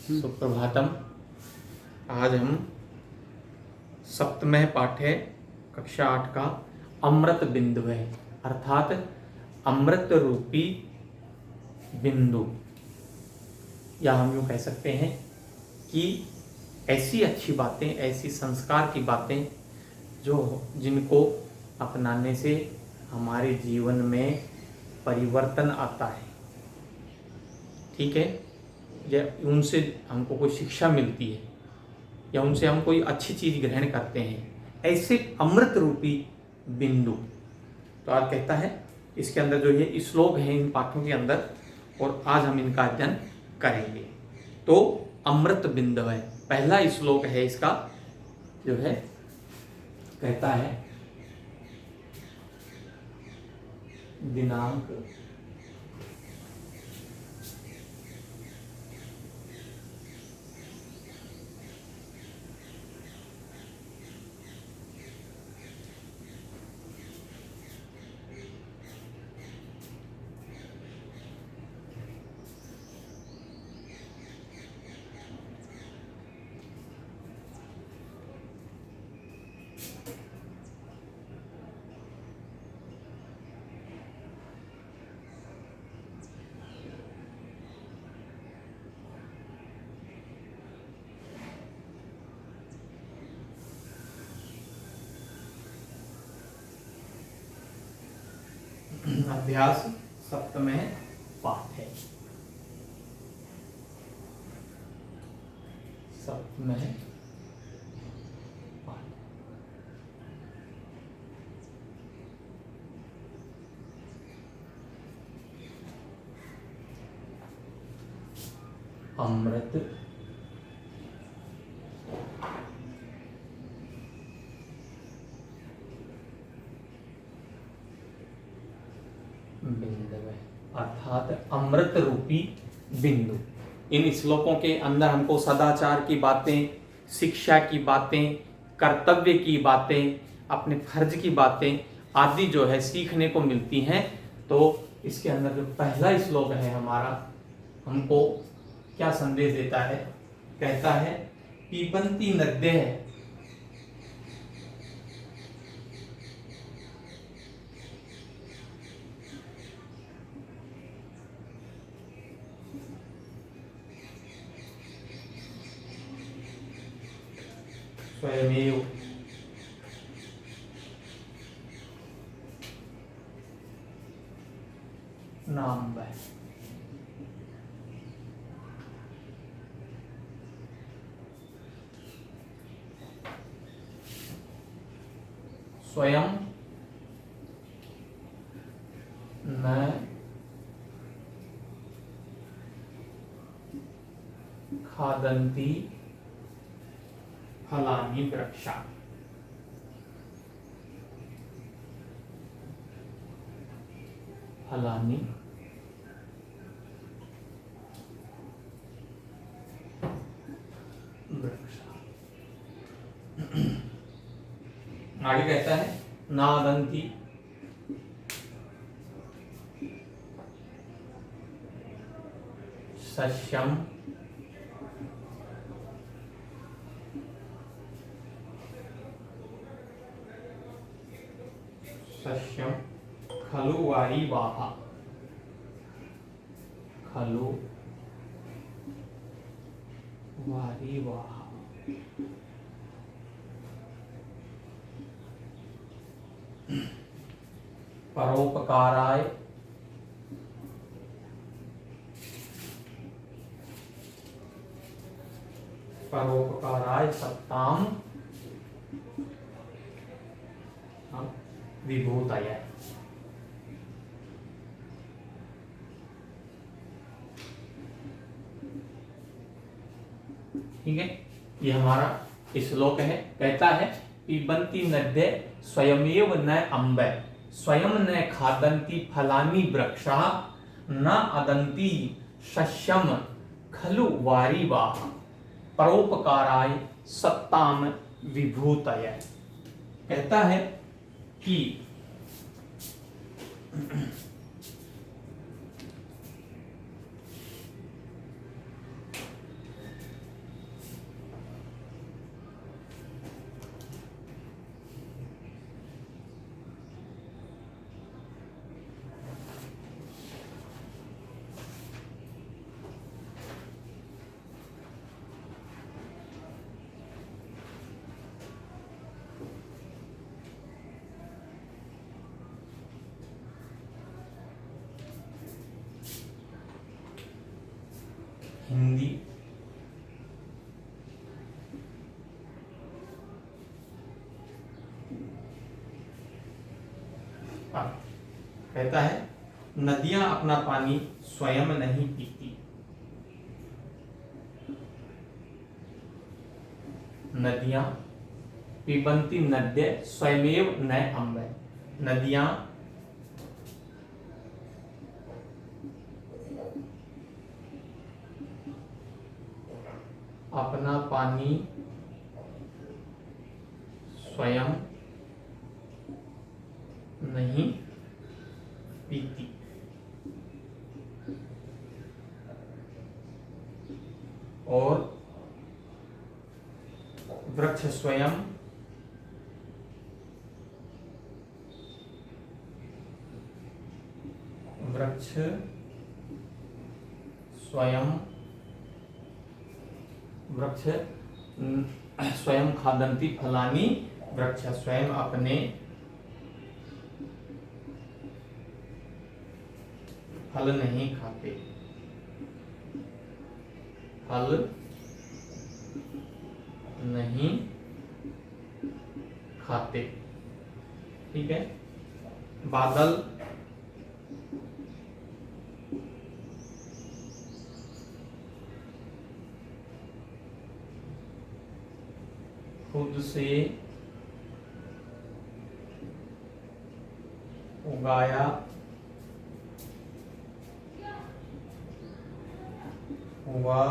सुप्रभातम। आज हम सप्तमः पाठ्य कक्षा 8 का अमृत बिंदु है, अर्थात अमृत रूपी बिंदु, या हम यूँ कह सकते हैं कि ऐसी अच्छी बातें, ऐसी संस्कार की बातें जिनको अपनाने से हमारे जीवन में परिवर्तन आता है। ठीक है, या उनसे हमको कोई शिक्षा मिलती है या उनसे हम कोई अच्छी चीज़ ग्रहण करते हैं, ऐसे अमृत रूपी बिंदु। तो आज कहता है इसके अंदर जो ये श्लोक है इन पाठों के अंदर, और आज हम इनका अध्ययन करेंगे। तो अमृत बिंदु है, पहला श्लोक है इसका, जो है कहता है दिनांक अभ्यास सप्तमः पाठ है। सप्तमः पाठ। अमृत बिंदु है, अर्थात अमृत रूपी बिंदु। इन श्लोकों के अंदर हमको सदाचार की बातें, शिक्षा की बातें, कर्तव्य की बातें, अपने फर्ज की बातें आदि जो है सीखने को मिलती हैं। तो इसके अंदर जो पहला श्लोक है हमारा, हमको क्या संदेश देता है? कहता है पीबंती नद्यः स्वयमेव नाम है। स्वयं न खादन्ति फलानि वृक्षा। फलानि वृक्षा। आगे कहता है नादन्ति सस्यम सस्यम खलु वारिवाह। खलु वारिवाह। परोपकाराय सत्ताम विभूतय। ठीक है, ये हमारा श्लोक है। कहता है पिबन्ति नद्य स्वयमेव न अम्ब, स्वयं न खादन्ति फलानि वृक्षा, न अदन्ति सस्यम खलु वारिवाह, परोपकाराय सत्ताम विभूतय। कहता है कि कहता है नदियां अपना पानी स्वयं नहीं पीती। नदियां पिबन्ति नद्य स्वयमेव न अम्बे। नदियां अपना पानी स्वयं नहीं पीती। और वृक्ष स्वयं वृक्ष स्वयं खादन्ति फलानि। वृक्ष स्वयं अपने फल नहीं खाते। फल नहीं खाते। ठीक है। बादल खुद से उगाया हुआ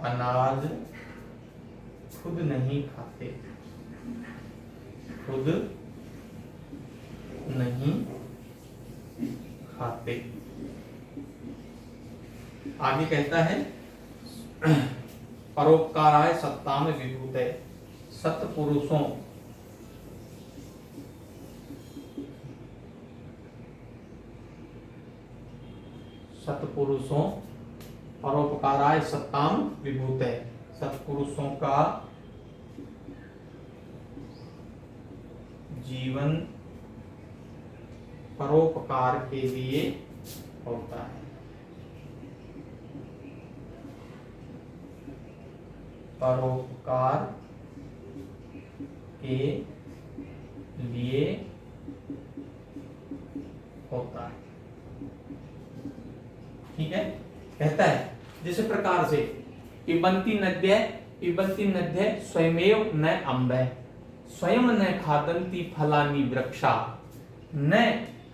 अनाज खुद नहीं खाते। खुद नहीं खाते। आगे कहता है परोपकाराय सत्ताम विभूते। सत्पुरुषों परोपकाराय सत्ताम विभूते। सत्पुरुषों का जीवन परोपकार के लिए होता है। परोपकार के लिए होता है। ठीक है। कहता है जिस प्रकार से पिबन्ति नद्य स्वयमेव न अम्बे। स्वयं न खादन्ति फलानि वृक्षा न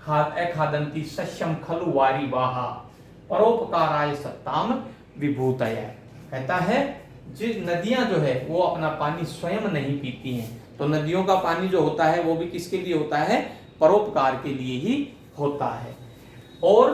खादन्ति सस्यम खलु वारिवाहा परोपकाराय सत्ताम विभूतय। कहता है जिस नदियां जो है वो अपना पानी स्वयं नहीं पीती हैं। तो नदियों का पानी जो होता है वो भी किसके लिए होता है? परोपकार के लिए ही होता है। और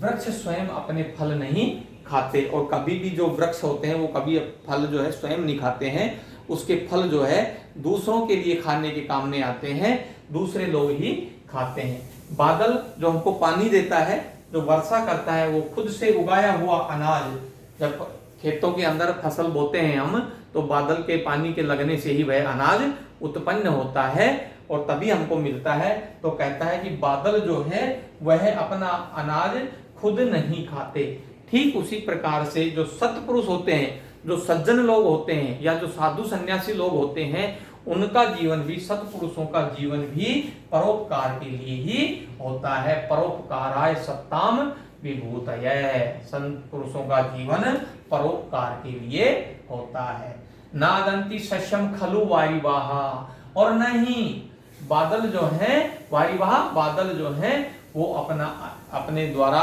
वृक्ष स्वयं अपने फल नहीं खाते। और कभी भी जो वृक्ष होते हैं वो कभी फल जो है स्वयं नहीं खाते हैं। उसके फल जो है दूसरों के लिए खाने के काम में आते हैं, दूसरे लोग ही खाते हैं। बादल जो हमको पानी देता है, जो वर्षा करता है, वो खुद से उगाया हुआ अनाज, जब खेतों के अंदर फसल बोते हैं हम, तो बादल के पानी के लगने से ही वह अनाज उत्पन्न होता है और तभी हमको मिलता है। तो कहता है कि बादल जो है वह अपना अनाज खुद नहीं खाते। ठीक उसी प्रकार से जो सत्पुरुष होते हैं, जो सज्जन लोग होते हैं या जो साधु सन्यासी लोग होते हैं, उनका जीवन भी, सत्पुरुषों का जीवन भी परोपकार के लिए ही होता है। परोपकाराय सत्ताम विभूतये। संत पुरुषों का जीवन परोपकार के लिए होता है। नादंती सस्यम खलु वारिवाहा। और नहीं बादल जो है, वारिवाहा बादल जो है वो अपने द्वारा,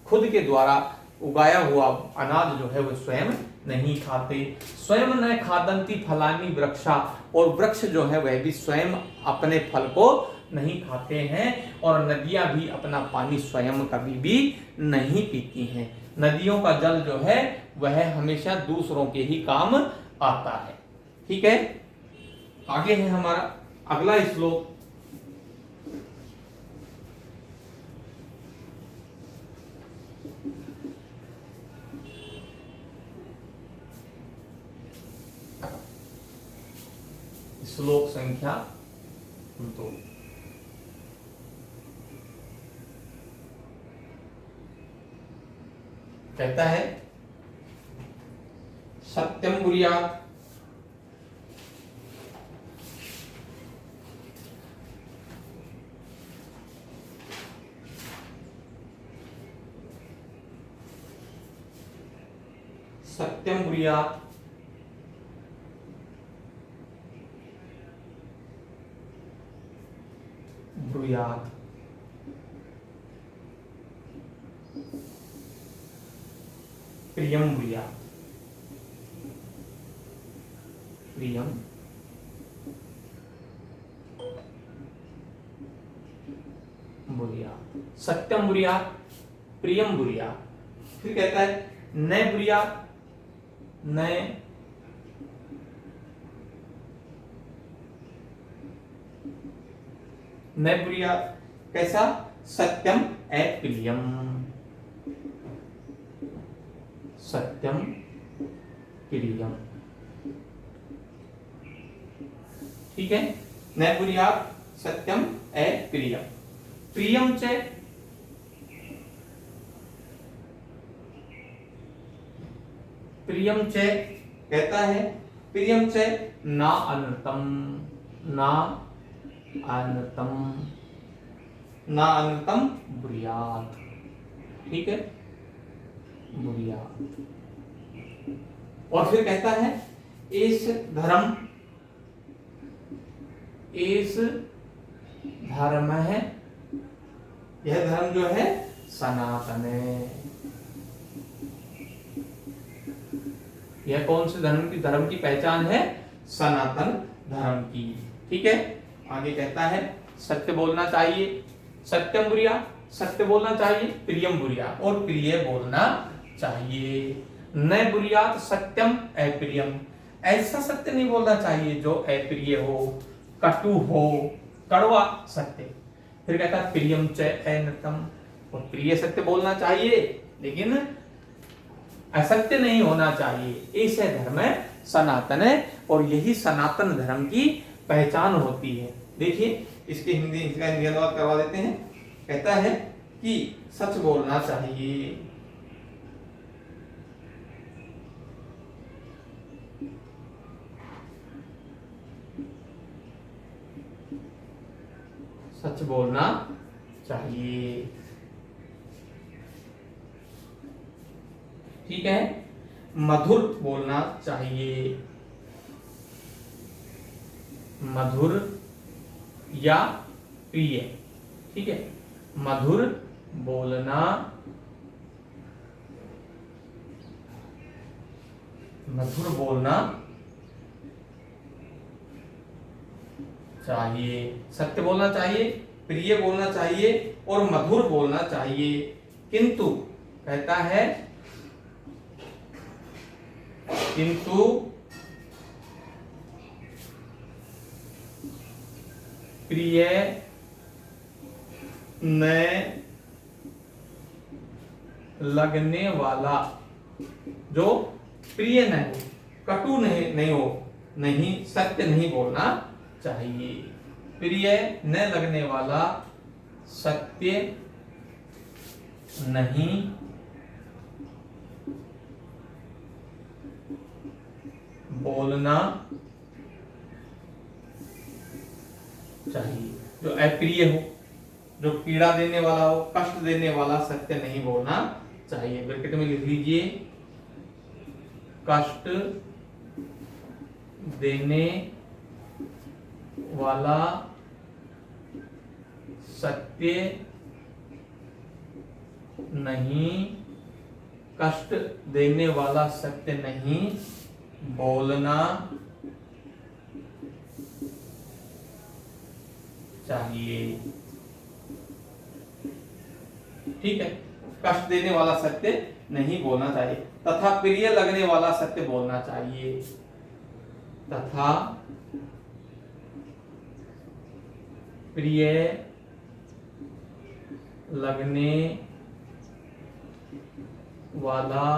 खुद के द्वारा उगाया हुआ अनाज जो है वो स्वयं नहीं खाते। स्वयं न खादंती फलानी वृक्षा। और वृक्ष जो है वह भी स्वयं अपने फल को नहीं खाते हैं। और नदियां भी अपना पानी स्वयं कभी भी नहीं पीती हैं। नदियों का जल जो है वह हमेशा दूसरों के ही काम आता है। ठीक है। आगे है हमारा अगला श्लोक। श्लोक संख्या 2। कहता है सत्यम बुर्यात् सत्यम ब्रूयात, ब्रूयात। प्रियम ब्रूयात, प्रियम ब्रूयात, सत्यम ब्रूयात, प्रियम ब्रूयात। फिर कहता है नय ब्रूयात, नय नय ब्रूयात। कैसा? सत्यम एत प्रियम, सत्यम प्रियम। ठीक है, नय ब्रूयात सत्यम एत प्रियम। प्रियम च, प्रियम च कहता है प्रियम च ना अनृतम, ना अनृतम, ना अनृतम ब्रूयात। ठीक है, ब्रूयात। और फिर कहता है इस धर्म, इस धर्म है, यह धर्म जो है सनातन है। यह कौन से धर्म की पहचान है? सनातन धर्म की। ठीक है, आगे कहता है सत्य बोलना चाहिए, सत्यम ब्रूयात, सत्य बोलना चाहिए, प्रियम ब्रूयात, और प्रिय बोलना चाहिए। न ब्रूयात सत्यम अप्रियम, ऐसा सत्य नहीं बोलना चाहिए जो अप्रिय हो, कटु हो, कड़वा सत्य। फिर कहता है प्रियम च अनृतम, और प्रिय सत्य बोलना चाहिए लेकिन असत्य नहीं होना चाहिए। ऐसे धर्म सनातन है, और यही सनातन धर्म की पहचान होती है। देखिए इसका हिंदी अनुवाद करवा देते हैं। कहता है कि सच बोलना चाहिए, सच बोलना चाहिए। ठीक है, मधुर बोलना चाहिए, मधुर या प्रिय। ठीक है, मधुर बोलना, मधुर बोलना चाहिए, सत्य बोलना चाहिए, प्रिय बोलना चाहिए और मधुर बोलना चाहिए। किंतु कहता है किंतु प्रिय न लगने वाला, जो प्रिय न हो, कटु नहीं हो, नहीं सत्य नहीं बोलना चाहिए। प्रिय न लगने वाला सत्य नहीं बोलना चाहिए। जो अप्रिय हो, जो पीड़ा देने वाला हो, कष्ट देने वाला सत्य नहीं बोलना चाहिए। ब्रैकेट में लिख लीजिए, कष्ट देने वाला सत्य नहीं, कष्ट देने वाला सत्य नहीं बोलना चाहिए। ठीक है, कष्ट देने वाला सत्य नहीं बोलना चाहिए, तथा प्रिय लगने वाला सत्य बोलना चाहिए, तथा प्रिय लगने वाला,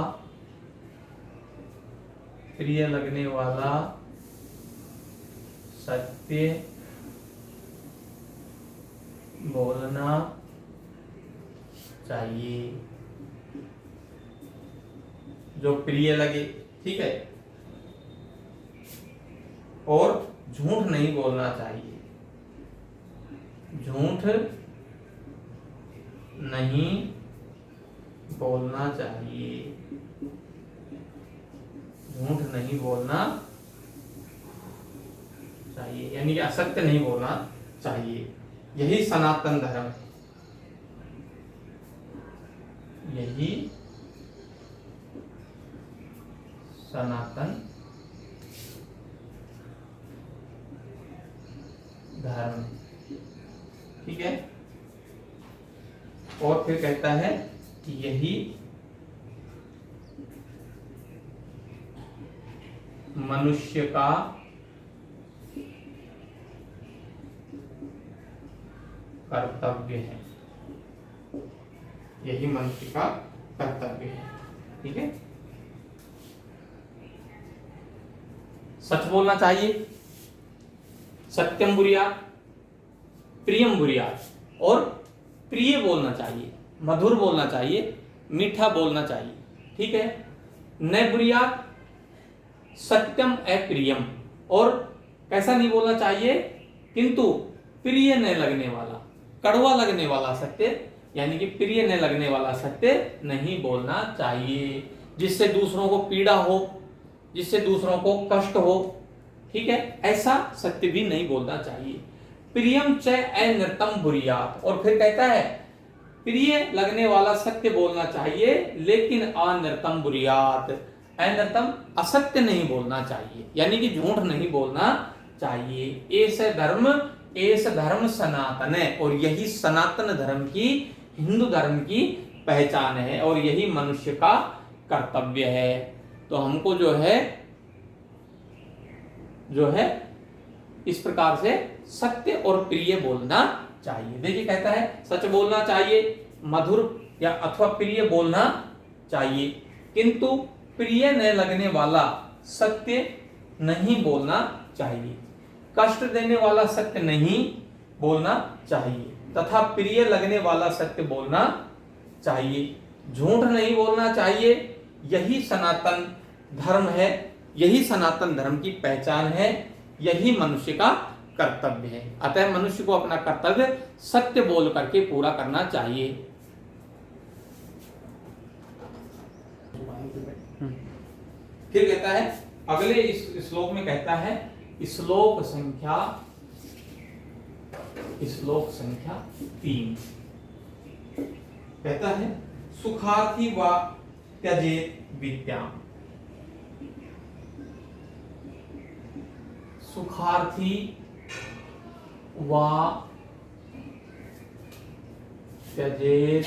प्रिय लगने वाला सत्य बोलना चाहिए, जो प्रिय लगे। ठीक है, और झूठ नहीं बोलना चाहिए, झूठ नहीं बोलना चाहिए। झूठ नहीं बोलना चाहिए, यानी कि असत्य नहीं बोलना चाहिए। यही सनातन धर्म है, यही सनातन धर्म, ठीक है। और फिर कहता है कि यही मनुष्य का कर्तव्य है, यही मनुष्य का कर्तव्य है, ठीक है। सच बोलना चाहिए, सत्यम बुरियात, प्रियम बुरियात, और प्रिय बोलना चाहिए, मधुर बोलना चाहिए, मीठा बोलना चाहिए, ठीक है। न बुरियात, सत्यम अप्रियम, और कैसा नहीं बोलना चाहिए, किंतु प्रिय न लगने वाला, कड़वा लगने वाला सत्य, यानी कि प्रिय न लगने वाला सत्य नहीं बोलना चाहिए, जिससे दूसरों को पीड़ा हो, जिससे दूसरों को कष्ट हो, ठीक है, ऐसा सत्य भी नहीं बोलना चाहिए। प्रियम च अनृतम बुरियात, और फिर कहता है प्रिय लगने वाला सत्य बोलना चाहिए, लेकिन अनृतम बुरियात, अनृतम असत्य नहीं बोलना चाहिए, यानी कि झूठ नहीं बोलना चाहिए। एस धर्म सनातन है, और यही सनातन धर्म की, हिंदू धर्म की पहचान है, और यही मनुष्य का कर्तव्य है। तो हमको जो है इस प्रकार से सत्य और प्रिय बोलना चाहिए। देखिए कहता है सच बोलना चाहिए, मधुर या अथवा प्रिय बोलना चाहिए, किंतु प्रिय न लगने वाला सत्य नहीं बोलना चाहिए, कष्ट देने वाला सत्य नहीं बोलना चाहिए, तथा प्रिय लगने वाला सत्य बोलना चाहिए, झूठ नहीं बोलना चाहिए। यही सनातन धर्म है, यही सनातन धर्म की पहचान है, यही मनुष्य का कर्तव्य है। अतः मनुष्य को अपना कर्तव्य सत्य बोल करके पूरा करना चाहिए। फिर कहता है अगले इस श्लोक में, कहता है श्लोक संख्या 3, कहता है सुखार्थी व त्यजेत विद्याम, सुखार्थी व त्यजेत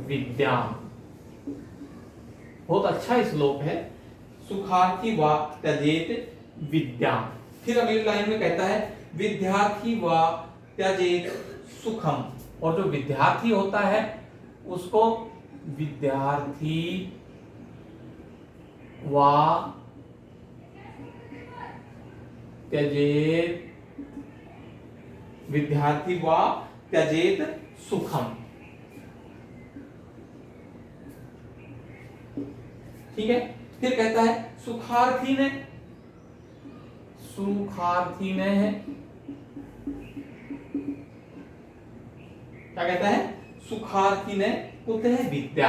विद्याम, बहुत अच्छा श्लोक है, सुखार्थी व त्यजेत विद्याम। फिर अगली लाइन में कहता है विद्यार्थी व त्यजेत सुखम, और जो विद्यार्थी होता है उसको विद्यार्थी व त्यजेत, विद्यार्थी व त्यजेत सुखम, ठीक है। फिर कहता है सुखार्थी ने है, क्या कहता है, सुखार्थी ने कुतः विद्या,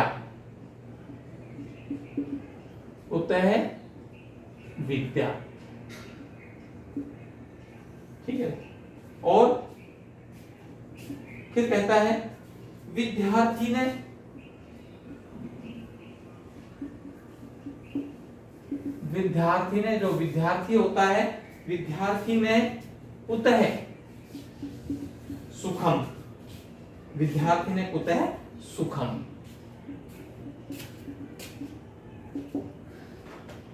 कुतः विद्या, ठीक है। और फिर कहता है विद्यार्थी ने, जो विद्यार्थी होता है, विद्यार्थी ने कुतः सुखम, विद्यार्थी ने कुतः सुखम,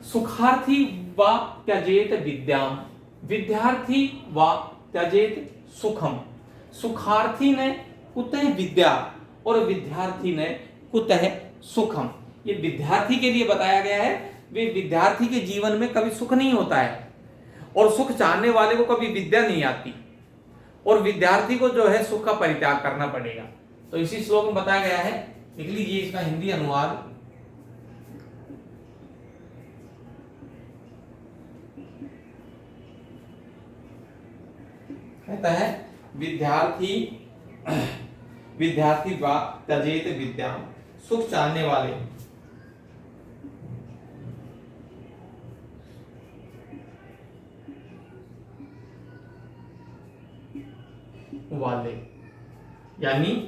सुखार्थी व त्यजेत विद्याम, विद्यार्थी व त्यजेत सुखम, सुखार्थी ने कुतः विद्या और विद्यार्थी ने कुतः सुखम। ये विद्यार्थी के लिए बताया गया है, वे विद्यार्थी के जीवन में कभी सुख नहीं होता है, और सुख चाहने वाले को कभी विद्या नहीं आती, और विद्यार्थी को जो है सुख का परित्याग करना पड़ेगा। तो इसी श्लोक में बताया गया है, लिख लीजिए इसका हिंदी अनुवाद। कहता है विद्यार्थी वा त्यजेत विद्या, सुख चाहने वाले वाले, यानी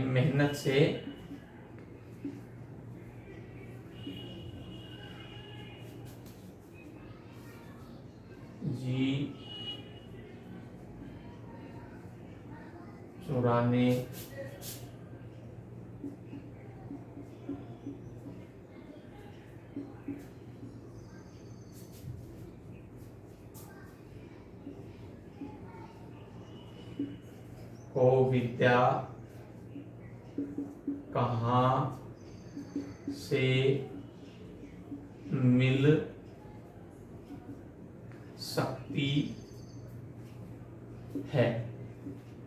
मेहनत से जी चुराने को विद्या कहाँ से मिल सकती है।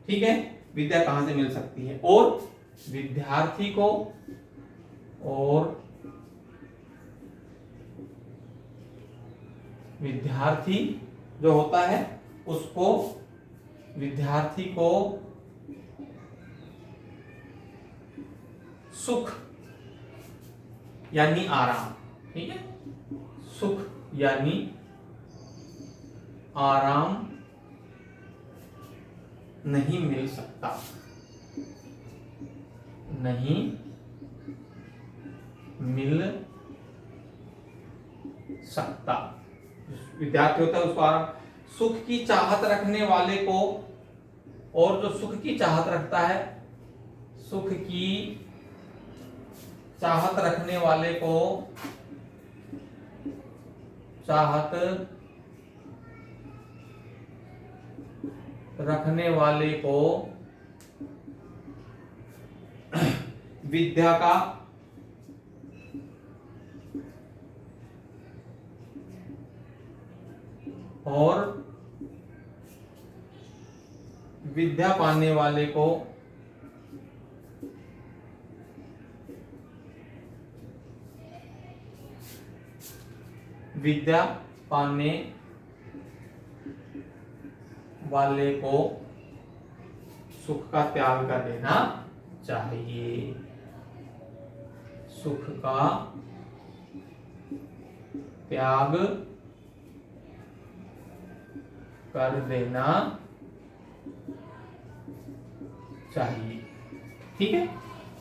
ठीक है, विद्या कहाँ से मिल सकती है। और विद्यार्थी को विद्यार्थी जो होता है उसको विद्यार्थी को सुख यानी आराम, ठीक है, सुख यानी आराम नहीं मिल सकता, नहीं मिल सकता। विद्यार्थी होता है उसको आराम, सुख की चाहत रखने वाले को, और जो सुख की चाहत रखता है, सुख की चाहत रखने वाले को विद्या का और विद्या पाने वाले को विद्या पाने वाले को सुख का त्याग कर देना चाहिए, सुख का त्याग कर देना चाहिए। ठीक है,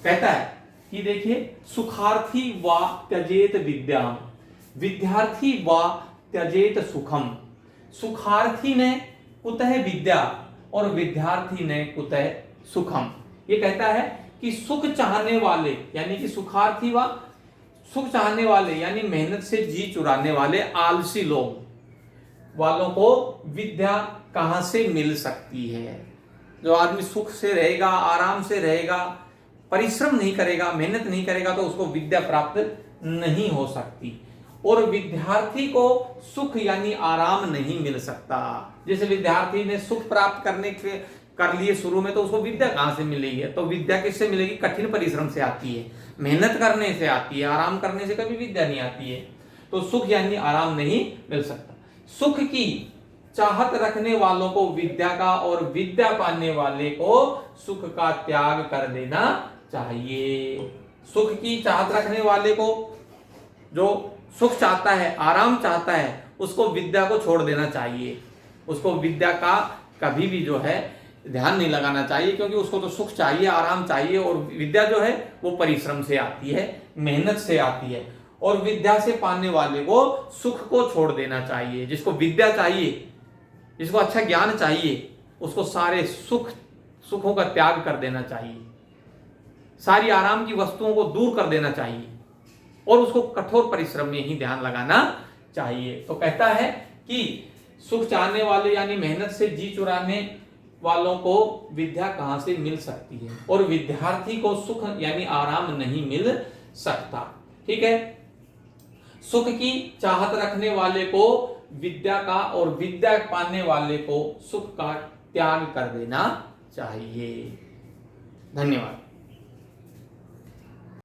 कहता है कि देखिए, सुखार्थी वा त्यजेत विद्याम, विद्यार्थी वा त्यजेत सुखम। सुखार्थी ने कुतः विद्या और विद्यार्थी ने कुतः सुखम। ये कहता है कि सुख चाहने वाले यानी कि सुखार्थी वा सुख चाहने वाले यानी मेहनत से जी चुराने वाले आलसी लोग वालों को विद्या कहां से मिल सकती है। जो आदमी सुख से रहेगा, आराम से रहेगा, परिश्रम नहीं करेगा, मेहनत नहीं करेगा, तो उसको विद्या प्राप्त नहीं हो सकती। और विद्यार्थी को सुख यानी आराम नहीं मिल सकता। जैसे विद्यार्थी ने सुख प्राप्त करने के कर लिए शुरू में, तो उसको विद्या कहां से मिलेगी? तो विद्या किससे मिलेगी? कठिन परिश्रम से आती है, मेहनत करने से आती है, आराम करने से कभी विद्या नहीं आती है। तो सुख यानी आराम नहीं मिल सकता। सुख की चाहत रखने वालों को विद्या का और विद्या पाने वाले को सुख का त्याग कर देना चाहिए। सुख की चाहत रखने वाले को, जो सुख चाहता है, आराम चाहता है, उसको विद्या को छोड़ देना चाहिए। उसको विद्या का कभी भी जो है ध्यान नहीं लगाना चाहिए, क्योंकि उसको तो सुख चाहिए, आराम चाहिए। और विद्या जो है वो परिश्रम से आती है, मेहनत से आती है। और विद्या से पाने वाले को सुख को छोड़ देना चाहिए। जिसको विद्या चाहिए, जिसको अच्छा ज्ञान चाहिए, उसको सारे सुखों का त्याग कर देना चाहिए, सारी आराम की वस्तुओं को दूर कर देना चाहिए, और उसको कठोर परिश्रम में ही ध्यान लगाना चाहिए। तो कहता है कि सुख चाहने वाले यानी मेहनत से जी चुराने वालों को विद्या कहां से मिल सकती है, और विद्यार्थी को सुख यानी आराम नहीं मिल सकता। ठीक है, सुख की चाहत रखने वाले को विद्या का और विद्या पाने वाले को सुख का त्याग कर देना चाहिए। धन्यवाद।